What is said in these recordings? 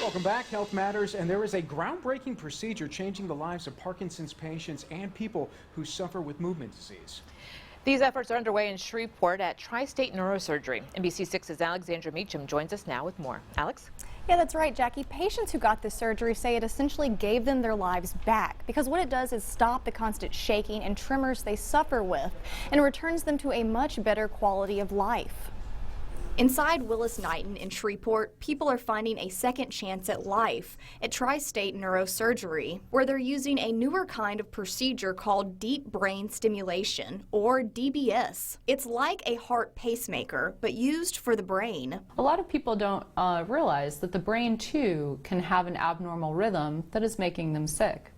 Welcome back, Health Matters, and there is a groundbreaking procedure changing the lives of Parkinson's patients and people who suffer with movement disease. These efforts are underway in Shreveport at Tri-State Neurosurgery. NBC6's Alexandra Meacham joins us now with more. Alex? Yeah, that's right, Jackie. Patients who got this surgery say it essentially gave them their lives back because what it does is stop the constant shaking and tremors they suffer with and returns them to a much better quality of life. Inside Willis Knighton in Shreveport, people are finding a second chance at life at Tri-State Neurosurgery, where they're using a newer kind of procedure called deep brain stimulation, or DBS. It's like a heart pacemaker, but used for the brain. A lot of people don't realize that the brain too can have an abnormal rhythm that is making them sick.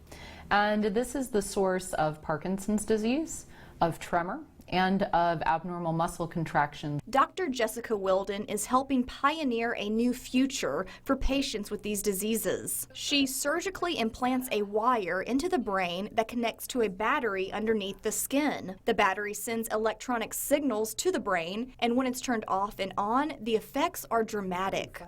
And this is the source of Parkinson's disease, of tremor, and of abnormal muscle contraction. Dr. Jessica Wilden is helping pioneer a new future for patients with these diseases. She surgically implants a wire into the brain that connects to a battery underneath the skin. The battery sends electronic signals to the brain, and when it's turned off and on, the effects are dramatic.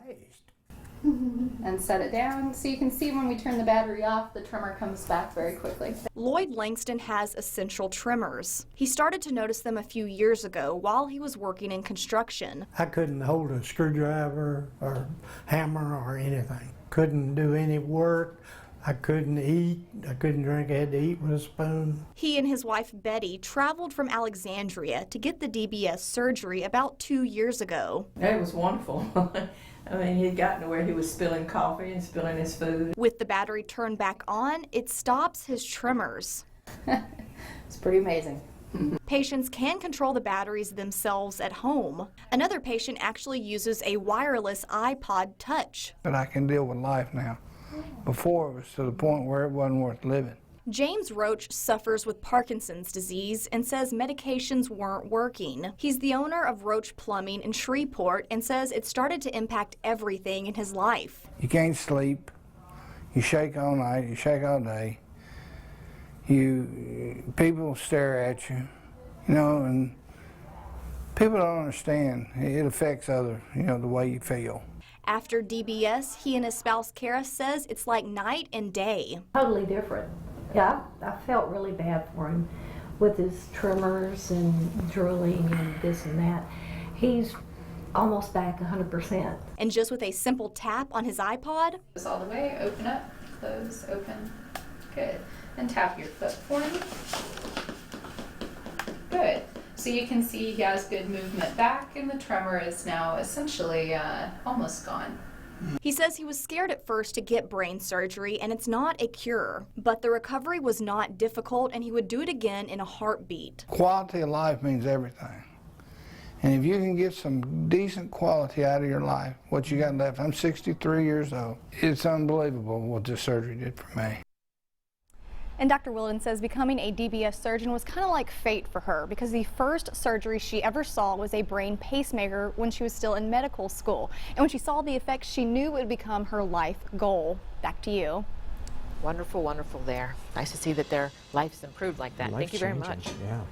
And set it down so you can see when we turn the battery off, the tremor comes back very quickly. Lloyd Langston has essential tremors. He started to notice them a few years ago while he was working in construction. I couldn't hold a screwdriver or hammer or anything. Couldn't do any work. I couldn't eat. I couldn't drink. I had to eat with a spoon. He and his wife Betty traveled from Alexandria to get the DBS surgery about 2 years ago. It was wonderful. I mean, he had gotten to where he was spilling coffee and spilling his food. With the battery turned back on, it stops his tremors. It's pretty amazing. Patients can control the batteries themselves at home. Another patient actually uses a wireless iPod Touch. But I can deal with life now. Before it was to the point where it wasn't worth living. James Roach suffers with Parkinson's disease and says medications weren't working. He's the owner of Roach Plumbing in Shreveport and says it started to impact everything in his life. You can't sleep. You shake all night. You shake all day. People stare at you, you know, and people don't understand. It affects others, you know, the way you feel. After DBS, he and his spouse Kara says it's like night and day. Totally different. Yeah, I felt really bad for him with his tremors and drooling and this and that. He's almost back 100%. And just with a simple tap on his iPod, This all the way, open up, close, open. Good. And tap your foot for me. Good. So you can see he has good movement back and the tremor is now essentially almost gone. he says he was scared at first to get brain surgery and it's not a cure. But the recovery was not difficult and he would do it again in a heartbeat. Quality of life means everything. And if you can get some decent quality out of your life, what you got left, I'm 63 years old. It's unbelievable what this surgery did for me. And Dr. Wilden says becoming a DBS surgeon was kind of like fate for her because the first surgery she ever saw was a brain pacemaker when she was still in medical school. And when she saw the effects, she knew it would become her life goal. Back to you. Wonderful, wonderful there. Nice to see that their life's improved like that. Thank you very much. Yeah.